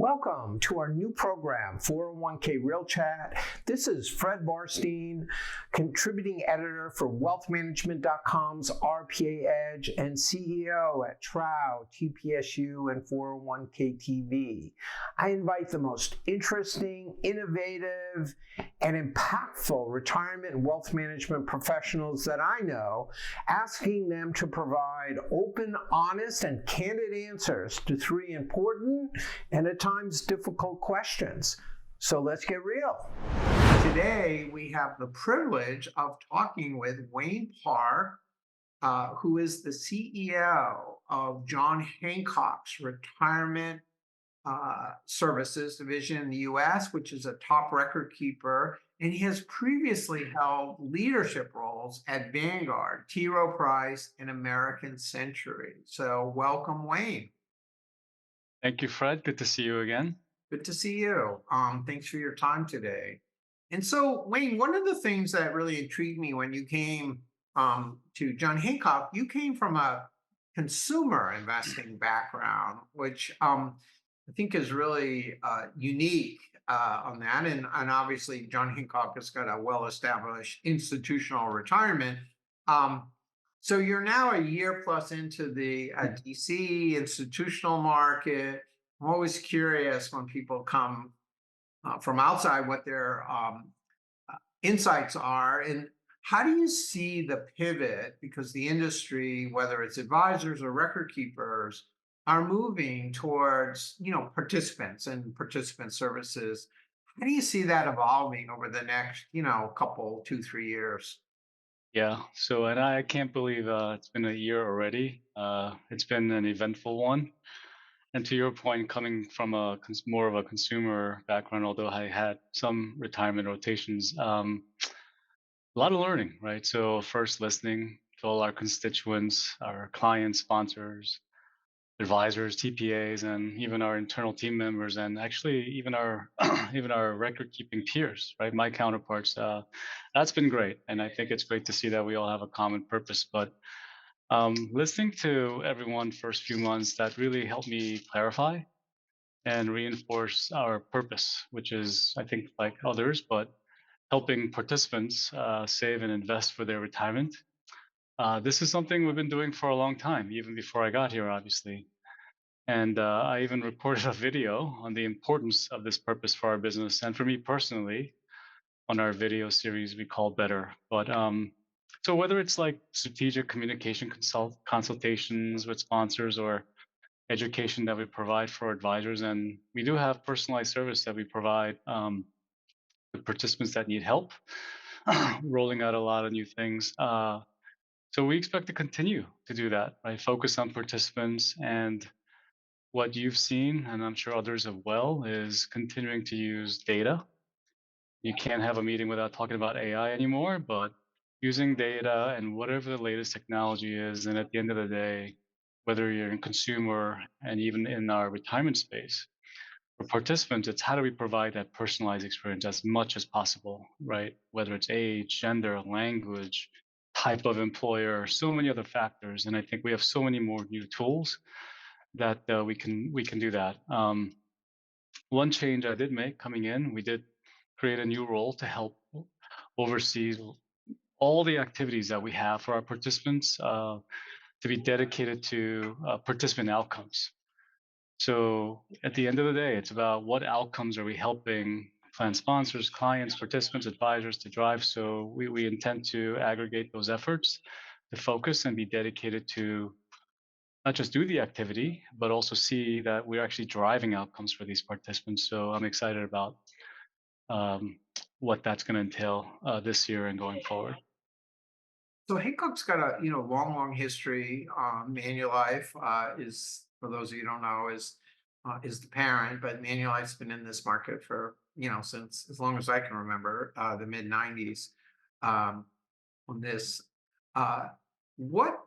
Welcome to our new program, 401k Real Chat. This is Fred Barstein, contributing editor for wealthmanagement.com's RPA Edge and CEO at Trow, TPSU, and 401k TV. I invite the most interesting, innovative, and impactful retirement and wealth management professionals that I know, asking them to provide open, honest, and candid answers to three important and at times difficult questions. So let's get real. Today, we have the privilege of talking with Wayne Parr, who is the CEO of John Hancock's Retirement Services Division in the US, which is a top record keeper. And he has previously held leadership roles at Vanguard, T. Rowe Price, and American Century. So welcome, Wayne. Thank you, Fred. Good to see you again. Good to see you. Thanks for your time today. And so, Wayne, one of the things that really intrigued me when you came to John Hancock, you came from a consumer investing background, which I think is really unique on that. And obviously, John Hancock has got a well-established institutional retirement. So you're now a year plus into the DC institutional market. I'm always curious when people come from outside what their insights are. And how do you see the pivot? Because the industry, whether it's advisors or record keepers, are moving towards, participants and participant services. How do you see that evolving over the next, couple, 2-3 years? Yeah, and I can't believe it's been a year already. It's been an eventful one. And to your point, coming from more of a consumer background, although I had some retirement rotations, a lot of learning, right? So first listening to all our constituents, our clients, sponsors, advisors, TPAs, and even our internal team members, and actually even our even our record keeping peers, right? My counterparts. That's been great, and I think it's great to see that we all have a common purpose. But listening to everyone first few months, that really helped me clarify and reinforce our purpose, which is, I think, like others, but helping participants save and invest for their retirement. This is something we've been doing for a long time, even before I got here, obviously. And I even recorded a video on the importance of this purpose for our business and for me personally on our video series we call Better. But so whether it's like strategic communication consultations with sponsors or education that we provide for advisors, and we do have personalized service that we provide with participants that need help, rolling out a lot of new things. So we expect to continue to do that, right? Focus on participants, and what you've seen, and I'm sure others as well, is continuing to use data. You can't have a meeting without talking about AI anymore, but using data and whatever the latest technology is, and at the end of the day, whether you're in consumer and even in our retirement space, for participants, it's how do we provide that personalized experience as much as possible, right? Whether it's age, gender, language, type of employer, so many other factors. And I think we have so many more new tools that we can do that. One change I did make coming in, we did create a new role to help oversee all the activities that we have for our participants to be dedicated to participant outcomes. So at the end of the day, it's about what outcomes are we helping plan sponsors, clients, participants, advisors to drive. So we intend to aggregate those efforts to focus and be dedicated to not just do the activity, but also see that we're actually driving outcomes for these participants. So I'm excited about what that's going to entail this year and going forward. So Hancock's got a long history. Manulife is, for those of you who don't know, is the parent, but Manulife's been in this market for since as long as I can remember, the mid '90s. On this, what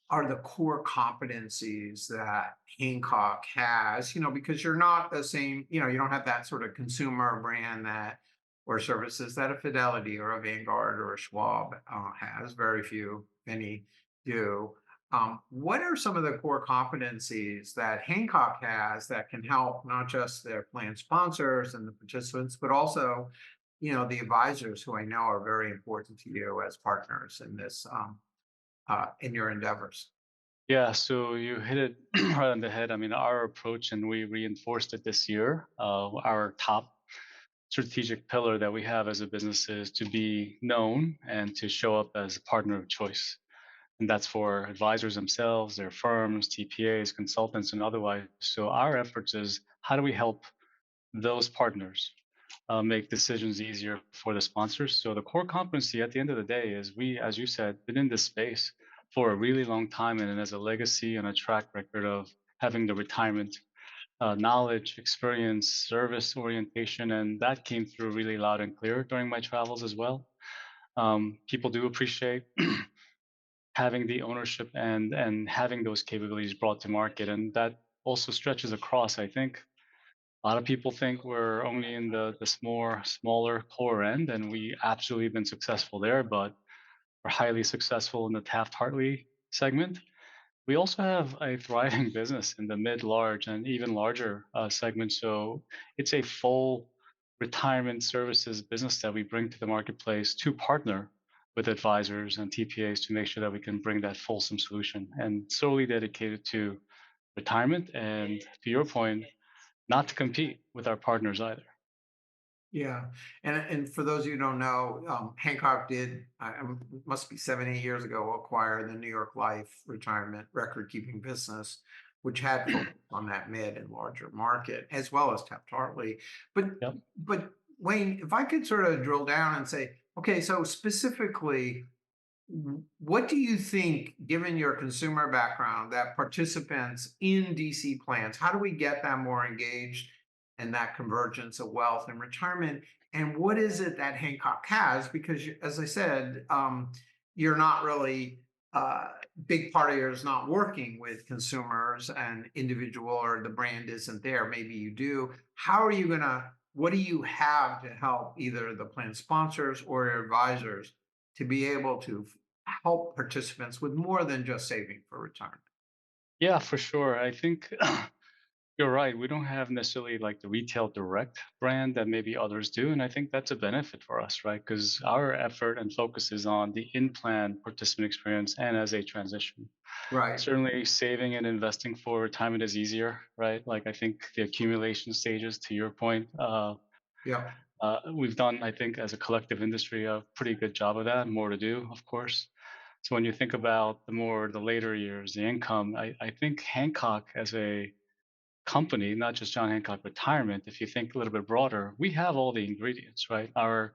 are the core competencies that Hancock has? Because you're not the same. You don't have that sort of consumer brand that or services that a Fidelity or a Vanguard or a Schwab has. Very few, many do. what are some of the core competencies that Hancock has that can help not just their plan sponsors and the participants, but also, the advisors who I know are very important to you as partners in this in your endeavors? Yeah, so you hit it right on the head. I mean, our approach, and we reinforced it this year. Our top strategic pillar that we have as a business is to be known and to show up as a partner of choice. And that's for advisors themselves, their firms, TPAs, consultants, and otherwise. So our efforts is how do we help those partners make decisions easier for the sponsors? So the core competency at the end of the day is we, as you said, been in this space for a really long time, and it has a legacy and a track record of having the retirement knowledge, experience, service orientation, and that came through really loud and clear during my travels as well. People do appreciate having the ownership and having those capabilities brought to market, and that also stretches across. I think a lot of people think we're only in the smaller core end, and we absolutely been successful there, but we're highly successful in the Taft Hartley segment. We also have a thriving business in the mid, large, and even larger segment. So it's a full retirement services business that we bring to the marketplace to partner with advisors and TPAs to make sure that we can bring that fulsome solution and solely dedicated to retirement. And to your point, not to compete with our partners either. Yeah, and for those of you who don't know, Hancock did must be 7 8 years ago acquire the New York Life retirement record keeping business, which had focused on that mid and larger market as well as Taft Hartley. But Yep. but Wayne, if I could sort of drill down and say, okay, so specifically, what do you think, given your consumer background, that participants in DC plans, how do we get them more engaged in that convergence of wealth and retirement? And what is it that Hancock has? Because, as I said, you're not really, big part of yours not working with consumers and individual, or the brand isn't there. Maybe you do. How are you going to, what do you have to help either the plan sponsors or your advisors to be able to help participants with more than just saving for retirement? Yeah, for sure. I think you're right. We don't have necessarily like the retail direct brand that maybe others do. And I think that's a benefit for us, right? Because our effort and focus is on the in plan participant experience and as a transition. Right. Certainly, saving and investing for retirement is easier, right? Like, I think the accumulation stages, to your point, Yeah. we've done, I think, as a collective industry, a pretty good job of that. More to do, of course. So when you think about the later years, the income, I think Hancock as a company, not just John Hancock Retirement, if you think a little bit broader, we have all the ingredients, right? Our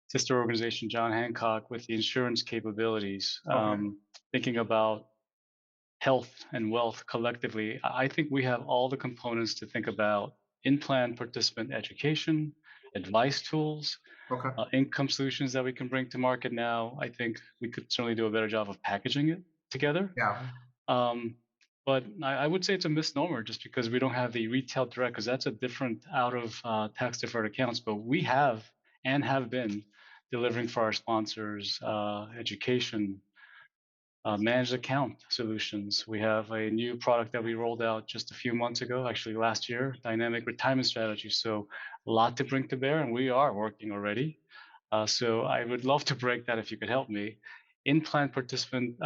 sister organization, John Hancock, with the insurance capabilities, Okay. thinking about health and wealth collectively, I think we have all the components to think about in plan participant education, advice tools, Okay. income solutions that we can bring to market now. I think we could certainly do a better job of packaging it together. Yeah. Um, but I would say it's a misnomer just because we don't have the retail direct, because that's a different out of tax deferred accounts. But we have and have been delivering for our sponsors education, managed account solutions. We have a new product that we rolled out just a few months ago, actually last year, dynamic retirement strategy. So a lot to bring to bear, and we are working already. So I would love to break that if you could help me. In-plan participant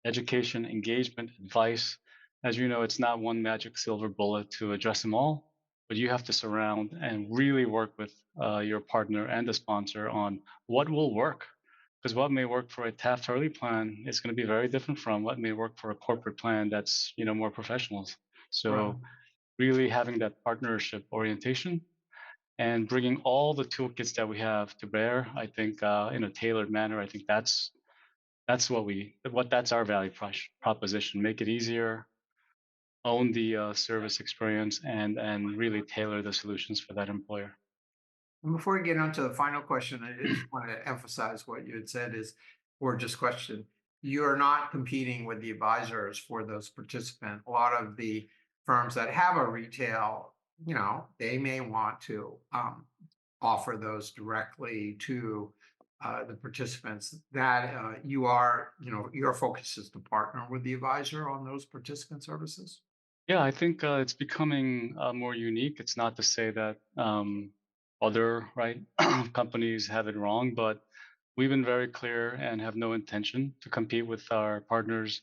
education, engagement, advice. As you know, it's not one magic silver bullet to address them all, but you have to surround and really work with your partner and the sponsor on what will work. Because what may work for a Taft Hartley plan is going to be very different from what may work for a corporate plan that's more professionals. Right. So really having that partnership orientation and bringing all the toolkits that we have to bear, I think in a tailored manner. I think that's that's our value proposition. Make it easier, own the service experience, and really tailor the solutions for that employer. And before we get on to the final question, I just want to emphasize what you had said is, or just question, you're not competing with the advisors for those participants. A lot of the firms that have a retail, they may want to offer those directly to the participants that you are, your focus is to partner with the advisor on those participant services? Yeah, I think it's becoming more unique. It's not to say that other right companies have it wrong, but we've been very clear and have no intention to compete with our partners.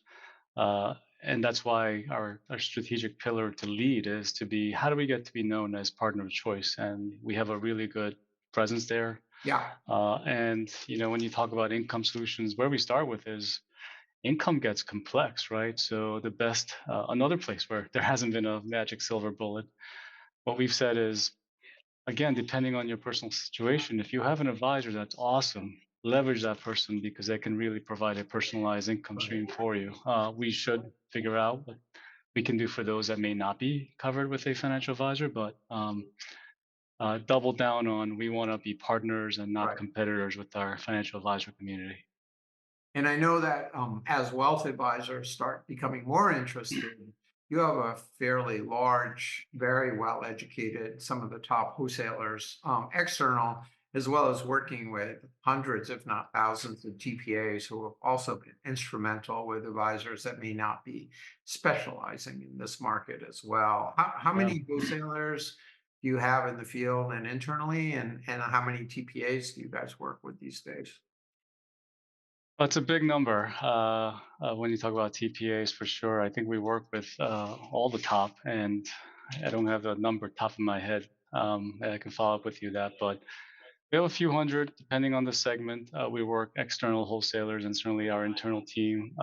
And that's why our strategic pillar to lead is to be how do we get to be known as partner of choice? And we have a really good presence there. Yeah, And when you talk about income solutions, where we start with is income gets complex, right? So the best, another place where there hasn't been a magic silver bullet. What we've said is, again, depending on your personal situation, if you have an advisor that's awesome, leverage that person because they can really provide a personalized income right. stream for you. We should figure out what we can do for those that may not be covered with a financial advisor, but double down on we want to be partners and not Right. competitors with our financial advisor community. And I know that as wealth advisors start becoming more interested, you have a fairly large, very well educated, some of the top wholesalers, external, as well as working with hundreds, if not thousands, of TPAs who have also been instrumental with advisors that may not be specializing in this market as well. How Yeah. many wholesalers do you have in the field and internally, and how many TPAs do you guys work with these days? That's a big number when you talk about TPAs for sure. I think we work with all the top, and I don't have the number top of my head. I can follow up with you that, but we have a few hundred depending on the segment. We work external wholesalers and certainly our internal team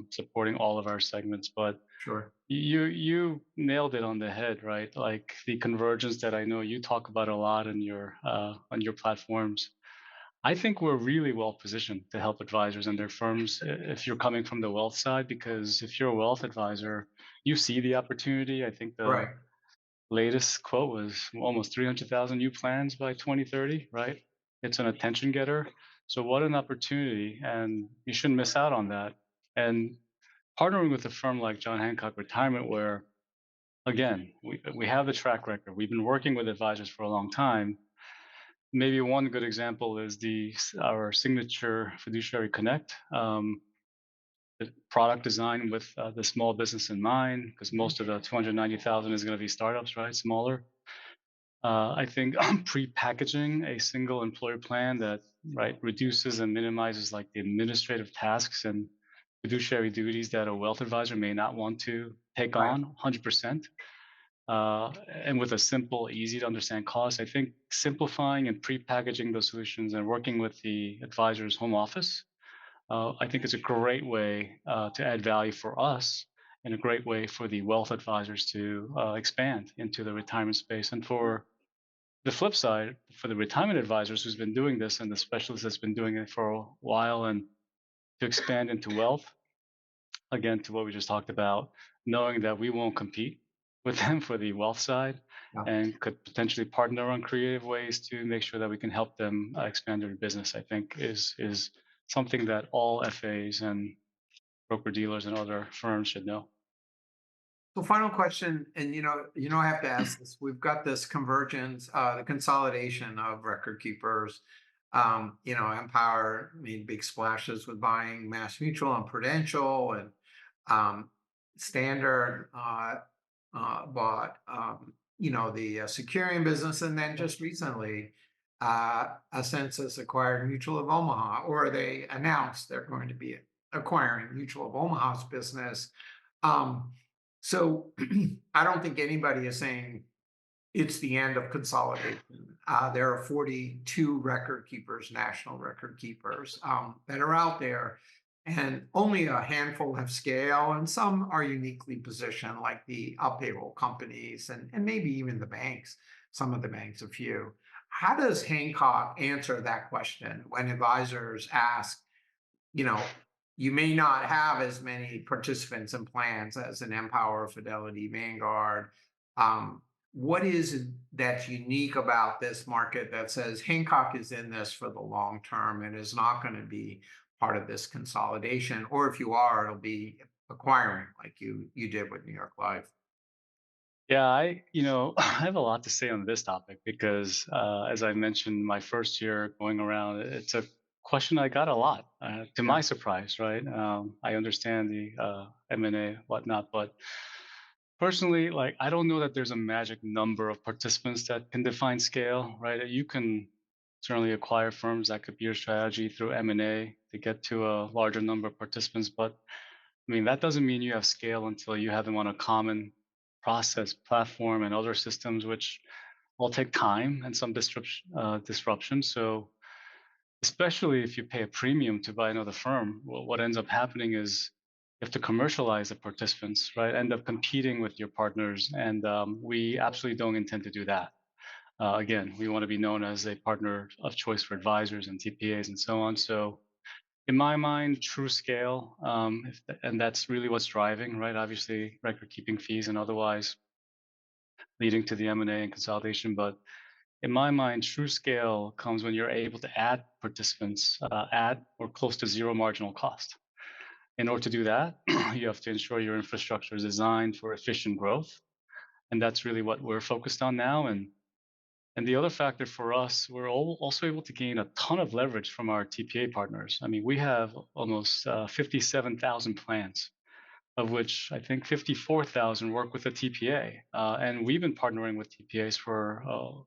supporting all of our segments. But Sure. you nailed it on the head, right? Like the convergence that I know you talk about a lot on your platforms. I think we're really well positioned to help advisors and their firms if you're coming from the wealth side, because if you're a wealth advisor, you see the opportunity. I think the Right. latest quote was almost 300,000 new plans by 2030, right? It's an attention getter. So, what an opportunity, and you shouldn't miss out on that. And partnering with a firm like John Hancock Retirement, where again, we have the track record, we've been working with advisors for a long time. Maybe one good example is our signature fiduciary connect, the product design with the small business in mind, because most of the 290,000 is going to be startups, right? Smaller. I think pre-packaging a single employer plan that right reduces and minimizes like the administrative tasks and fiduciary duties that a wealth advisor may not want to take Right. on 100%. And with a simple, easy to understand cost, I think simplifying and pre-packaging those solutions and working with the advisor's home office, I think is a great way to add value for us and a great way for the wealth advisors to expand into the retirement space. And for the flip side, for the retirement advisors who's been doing this and the specialist that's been doing it for a while and to expand into wealth, again, to what we just talked about, knowing that we won't compete with them for the wealth side Yeah. and could potentially partner on creative ways to make sure that we can help them expand their business, I think is something that all FAs and broker dealers and other firms should know. So final question, and I have to ask this. We've got this convergence, the consolidation of record keepers. Empower made big splashes with buying Mass Mutual and Prudential, and um, Standard bought, the Securian business, and then just recently, a census acquired Mutual of Omaha, or they announced they're going to be acquiring Mutual of Omaha's business. Um, so I don't think anybody is saying it's the end of consolidation. There are 42 record keepers, national record keepers, that are out there, and only a handful have scale, and some are uniquely positioned, like the payroll companies and maybe even the banks. Some of the banks, a few. How does Hancock answer that question when advisors ask, you know, you may not have as many participants and plans as an Empower, Fidelity, Vanguard. Um, what is it that's unique about this market that says Hancock is in this for the long term and is not going to be part of this consolidation? Or if you are, it'll be acquiring like you did with New York Life. Yeah, I have a lot to say on this topic because, as I mentioned, my first year going around, it took question I got a lot, to Yeah. my surprise, right? I understand the M&A, whatnot, but personally, like, I don't know that there's a magic number of participants that can define scale, right? You can certainly acquire firms. That could be your strategy through M&A to get to a larger number of participants, but I mean, that doesn't mean you have scale until you have them on a common process, platform, and other systems, which will take time and some disruption. So, especially if you pay a premium to buy another firm, what ends up happening is you have to commercialize the participants, right? End up competing with your partners, and we absolutely don't intend to do that. Again, we want to be known as a partner of choice for advisors and TPAs and so on. So, in my mind, true scale, and that's really what's driving, right? Obviously, record keeping fees and otherwise leading to the M&A and consolidation. But in my mind, true scale comes when you're able to add participants at or close to zero marginal cost. In order to do that, you have to ensure your infrastructure is designed for efficient growth. And that's really what we're focused on now. And the other factor for us, we're also able to gain a ton of leverage from our TPA partners. I mean, we have almost 57,000 plans, of which I think 54,000 work with a TPA. And we've been partnering with TPAs for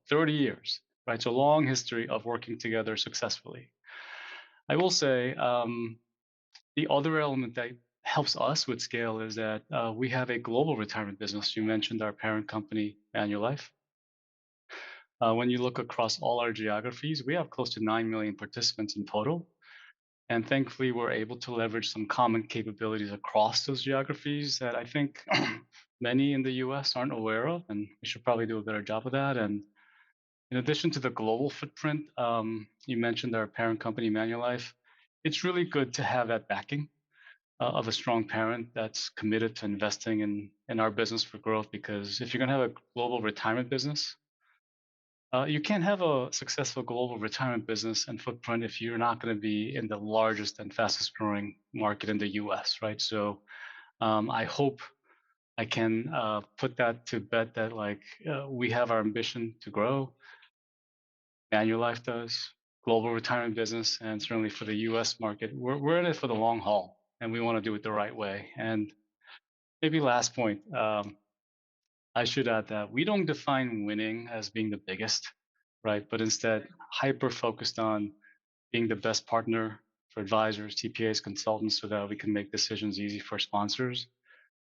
30 years, right? It's a long history of working together successfully. I will say the other element that helps us with scale is that we have a global retirement business. You mentioned our parent company, Manulife. When you look across all our geographies, we have close to 9 million participants in total. And thankfully, we're able to leverage some common capabilities across those geographies that I think many in the US aren't aware of. And we should probably do a better job of that. And in addition to the global footprint, you mentioned our parent company, Manulife. It's really good to have that backing of a strong parent that's committed to investing in our business for growth. Because if you're going to have a global retirement business, you can't have a successful global retirement business and footprint if you're not going to be in the largest and fastest growing market in the US, right? So I hope I can put that to bed that like we have our ambition to grow. Manulife does, global retirement business, and certainly for the US market, we're in it for the long haul and we want to do it the right way. And maybe last point, I should add that we don't define winning as being the biggest, right? But instead, hyper focused on being the best partner for advisors, TPAs, consultants, so that we can make decisions easy for sponsors,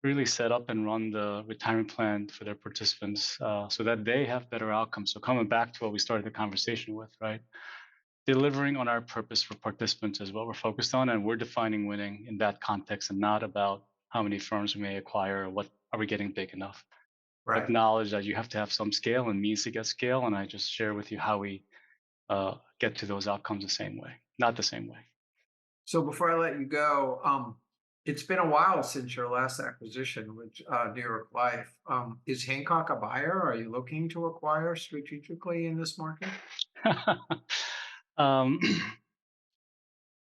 really set up and run the retirement plan for their participants so that they have better outcomes. So coming back to what we started the conversation with, right? Delivering on our purpose for participants is what we're focused on, and we're defining winning in that context and not about how many firms we may acquire or what are we getting big enough. Right. Acknowledge that you have to have some scale and means to get scale, and I just share with you how we get to those outcomes the same way, not the same way. So before I let you go, it's been a while since your last acquisition, which New York Life. Is Hancock a buyer? Are you looking to acquire strategically in this market? um,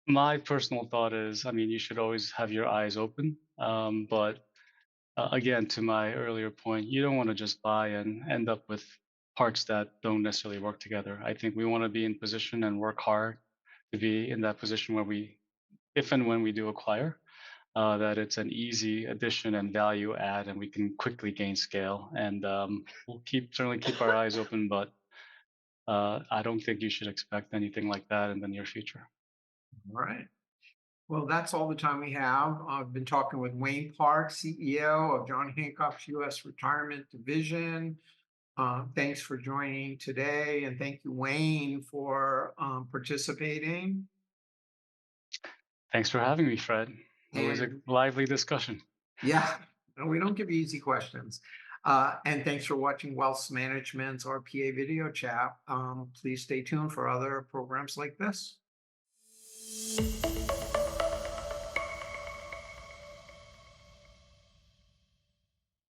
my personal thought is, I mean, you should always have your eyes open. But again, to my earlier point, you don't want to just buy and end up with parts that don't necessarily work together. I think we want to be in position and work hard to be in that position where we, if and when we do acquire, that it's an easy addition and value add, and we can quickly gain scale. And we'll certainly keep our eyes open, but I don't think you should expect anything like that in the near future. All right. Well, that's all the time we have. I've been talking with Wayne Park, CEO of John Hancock's U.S. Retirement Division. Thanks for joining today, and thank you, Wayne, for participating. Thanks for having me, Fred. Always a And lively discussion. yeah, no, we don't give you easy questions. And thanks for watching Wealth Management's RPA video chat. Please stay tuned for other programs like this.